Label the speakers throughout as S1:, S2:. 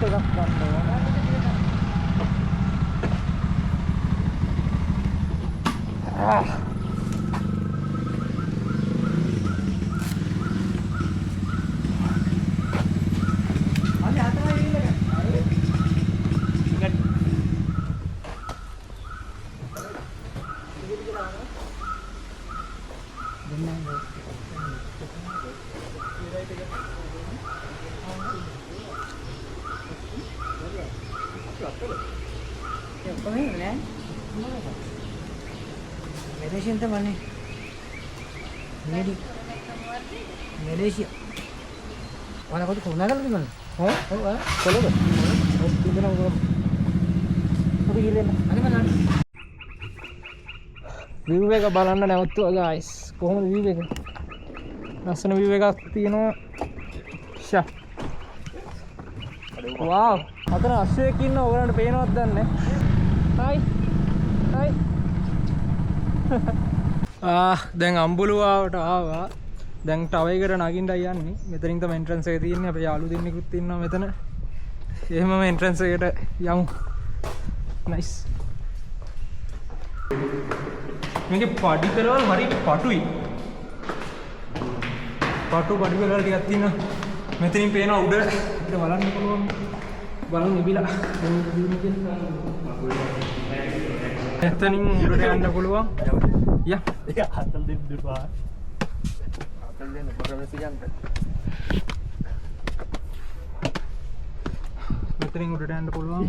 S1: එකක් ගන්න ඕන. Malaysia. Mana kau tu kau nak lagi mana? Oh, kalau tu. Tinggal nak kau. Kau gila nak? Ani mana? View එක බලන්න නැවතුවා guys. කොහොමද view එක? ලස්සන view එකක් තියෙනවා. ෂා. wow. අතන අශ්වයෙක් ඉන්නවා. ඔයාලට පේනවද දන්නේ නැහැ. hi. දැන් අම්බුලුවාවට ආවා. දැන් ටවර් එකට නගින්නයි යන්නේ. මෙතනින් තමයි එන්ට්‍රන්ස් එක තියෙන්නේ. අපේ යාළු දෙන්නෙකුත් ඉන්නවා මෙතන. එහෙමම එන්ට්‍රන්ස් එකට යමු. nice. මේකේ පඩි පෙරවල් හරි පටුයි. පටු පඩි පෙරවල් ටිකක් තියෙනවා. මෙතනින් පේන උඩ අපිට බලන්න පුළුවන්. බලමු ඉබිලා. එතනින් උඩට යන්න පුළුවන්. යා. ඒක හතල් දෙන්න දෙපා. හතල් දෙන්න පොරමසි යන්න. මෙතනින් උඩට යන්න පුළුවන්.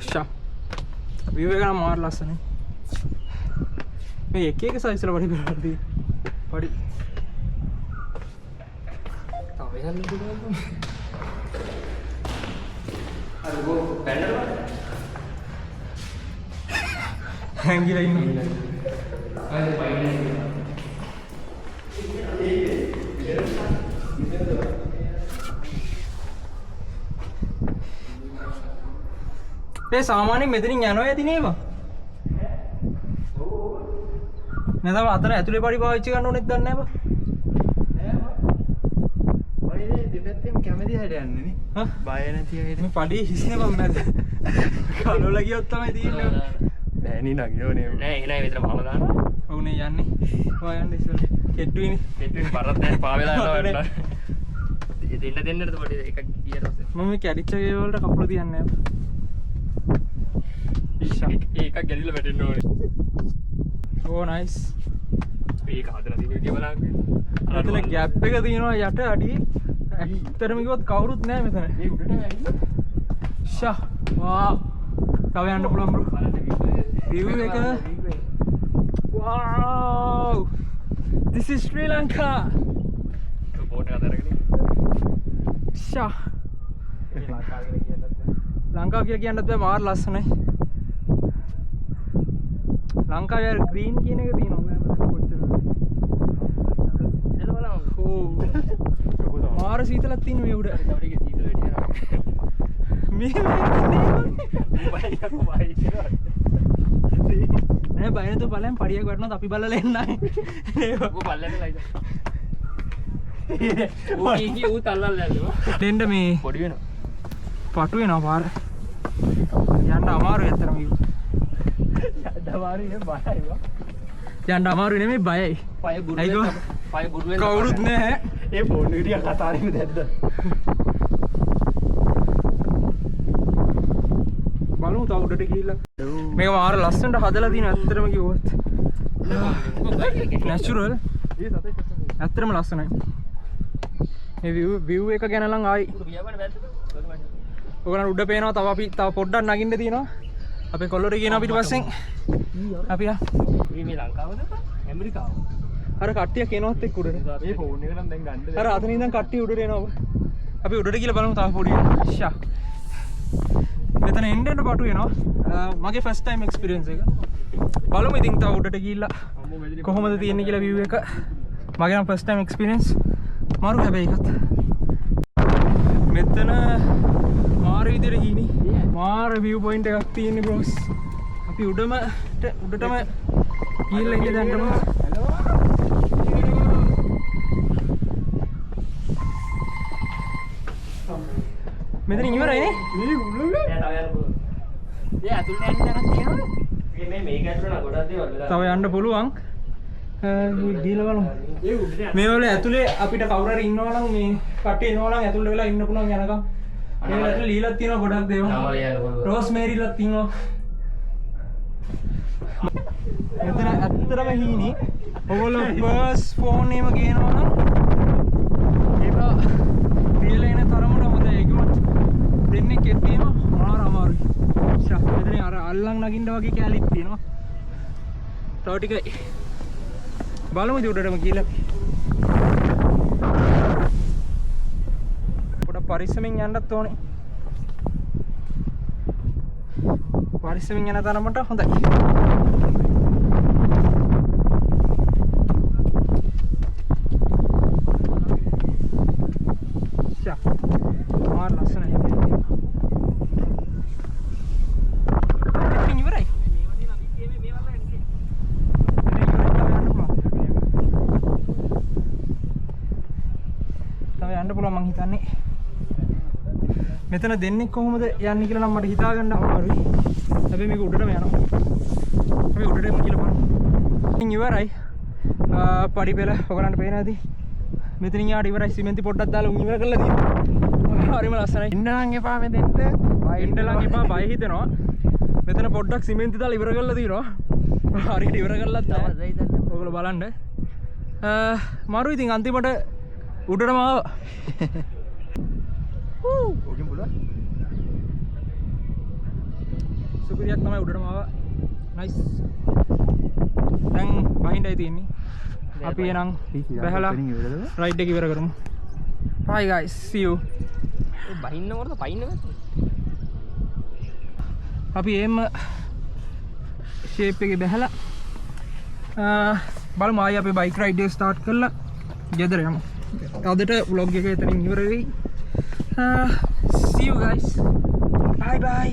S1: ෂා. view එක නම් මාර ලස්සනයි. මේ එක එක සයිස් වල පඩි පෙරවල් තියෙනවා. පඩි. තව යන්න පුළුවන්. අර ගෝ පැනල් වල හැංගිලා ඉන්නවා. අය පයින් ඒ සාමාන්‍යයෙන් මෙතනින් යනවා ඇති නේද? නැතව අතන ඇතුලේ පඩි පාවිච්චි කරන්න ඕනෙත් දන්නේ නැහැ බා. ඔය දෙපැත්තෙම කැමති හැට යන්නේ නේ. හා බය නැති හැට. මේ පඩි හිස්නේ බම් මැද. කලොල ගියොත් තමයි තියෙන්නේ. නෑ නේ නගියෝ නේ. නෑ එනයි විතර මම දානවා. ඔව් නේ යන්නේ. ඔය යන්නේ ඉස්සර. කෙට්ටුයිනේ. කෙට්ටුයිනේ බරත් නැහැ පාවෙලා යනවා. දෙන්නද පොඩි එකක් ගියට පස්සේ. මම මේ කැඩිච්ච ගේ වලට කකුල තියන්නේ නැහැ. ඒකක් ගැලිලා වැටෙන්න ඕනේ. ඕ නයිස්. මේක හදලා තියෙන විදිය බලන්න. අතන ગેප් එක තියෙනවා යට අඩියේ. ඇත්තටම කිව්වොත් කවුරුත් නැහැ මෙතන. මේ උඩට ඇවිල්ලා. ෂා. වාව්. තව යන්න පුළුවන් බ්‍රෝ. view එක. wow. This is Sri Lanka. Boat එක අතරගෙන. ෂා. ලංකාව කියලා කියන්නත් බෑ මාර ලස්සනයි. ලංකාවේ ග්‍රීන් කියන එක තියෙනවා මම කොච්චර එළ බලන්න ඕ මාර සීතලක් තියෙන මේ උඩ තව ටික සීතල වැඩි යනවා මේ නෑ බය නැතුව බලන්න පඩියක් වටනොත් අපි බලලා එන්නයි නේ ඔබ බලන්න ලයිද ඌ තල්ලල් යනවා දෙන්න මේ පොඩි වෙනවා පටු වෙනවා පාර යන්න අමාරුයි අතර මේ යන්න අමාරුයි නෙමෙයි බයයි. පය බුරු වෙන කවුරුත් නැහැ. ඒ ෆෝන් එක ටික කතාරින් දැද්ද. බලමු තව උඩට ගිහිල්ලා. මේක මාර ලස්සනට හදලා තියෙන ඇත්තටම කිව්වොත්. නැචරල්. ඇත්තටම ලස්සනයි. මේ view එක ගැන නම් ආයි. ඔයගොල්ලන් උඩ පේනවා තව අපි තව පොඩ්ඩක් නගින්න තියෙනවා. අපේ කොල්ලෝට කියනවා පිටිපස්සෙන් අපි මේ ලංකාවද ඇමරිකාව අර කට්ටිය කෙනවත් එක්ක උඩට මේ ෆෝන් එක නම් දැන් ගන්න අර අතන ඉඳන් කට්ටිය උඩට එනවා අපි උඩට ගිහලා බලමු තව පොඩි ෂා මෙතන එන්න පටු වෙනවා මගේ ෆස්ට් ටයිම් එක්ස්පීරියන්ස් එක බලමු ඉතින් තව උඩට ගිහිල්ලා කොහොමද තියෙන්නේ කියලා view එක මගේ නම් ෆස්ට් ටයිම් එක්ස්පීරියන්ස් මාරු හැබැයි එකත් මෙතන මාර විදියට ගිහිනි මාර view point එකක් තියෙන්නේ බ්‍රෝස් අපි උඩටම ගිහිල්ලා ඉන්නේ දැන්ටම මෙතන ඉවරයිනේ.
S2: මේ උළුනේ. එයා තව යන්න පුළුවන්. ඒ ඇතුළට යන්න තරක් තියෙනවනේ. මේක ඇතුළට නම් ගොඩක් දේවල් වෙලා.
S1: තව යන්න පුළුවන්. ගිහලා බලමු.
S2: ඒ උඩට
S1: මේ වල ඇතුලේ අපිට කවුරු හරි ඉන්නවා නම් මේ කට්ටිය ඉන්නවා නම් ඇතුළට වෙලා ඉන්න පුළුවන් යනකම්. මේ වල ඇතුලේ ලීලක් තියෙනවා ගොඩක් දේවල්. රෝස්මේරිලක් තියෙනවා. මෙතන ඇත්තටම හීනි. ඔයගොල්ලෝ ෆර්ස්ට් ෆෝන් එකම ගේනවා නම් ඒක රියල් එන තරමට හොඳයි. ඒකවත් දෙන්නේ කෙට්ටියම අමාරුයි. මෙතන අර අල්ලන් නගින්න වගේ කැලිත් තියෙනවා. තව ටිකයි. බලමු ඉතින් උඩටම ගිහලා. පොඩ පරිස්සමෙන් යන්නත් ඕනේ. පරිස්සමෙන් යන තරමට හොඳයි. මාර ලස්සනයි. ඉවරයි. තව යන්න පුළුවන් මං හිතන්නේ. මෙතන දෙන්නේ කොහොමද යන්නේ කියලා නම් මට හිතා ගන්න අමාරුයි. හැබැයි මේක උඩටම යනවා. අපි උඩටම කියලා බලමු. ඉතින් ඉවරයි. පඩි පෙළ ඔයගලන්ට පේනවා ඇති. මෙතනින් යාට ඉවරයි. සිමෙන්ති පොඩ්ඩක් දාලා උන් ඉවර කරලා තියෙනවා. හරිම ලස්සනයි. ඉන්න නම් එපා මෙතෙන්ට. ඉන්න නම් එපා බය හිතෙනවා. මෙතන පොඩ්ඩක් සිමෙන්ති දාලා ඉවර කරලා තියෙනවා. හරියට ඉවර කරලත් නැහැ. ඔයගොල්ලෝ බලන්න. මාරු ඉතින් අන්තිමට උඩටම ආවා. ඕකෙන් බලන්න. සුපිරියක් තමයි උඩටම ආවා. නයිස්. දැන් බහින්නයි තියෙන්නේ. අපි එනං බහැලා රයිඩ් එක ඉවර කරමු. Bye guys, see you.
S2: බහින්න මොකද පයින්න නැද්ද?
S1: අපි එම් ෂේප් එකේ බහැලා බලමු ආයි අපි බයික් රයිඩ් එක ස්ටාර්ට් කරලා ගෙදර යමු. අදට vlog එක එතනින් ඉවර වෙයි. See you guys. Bye bye.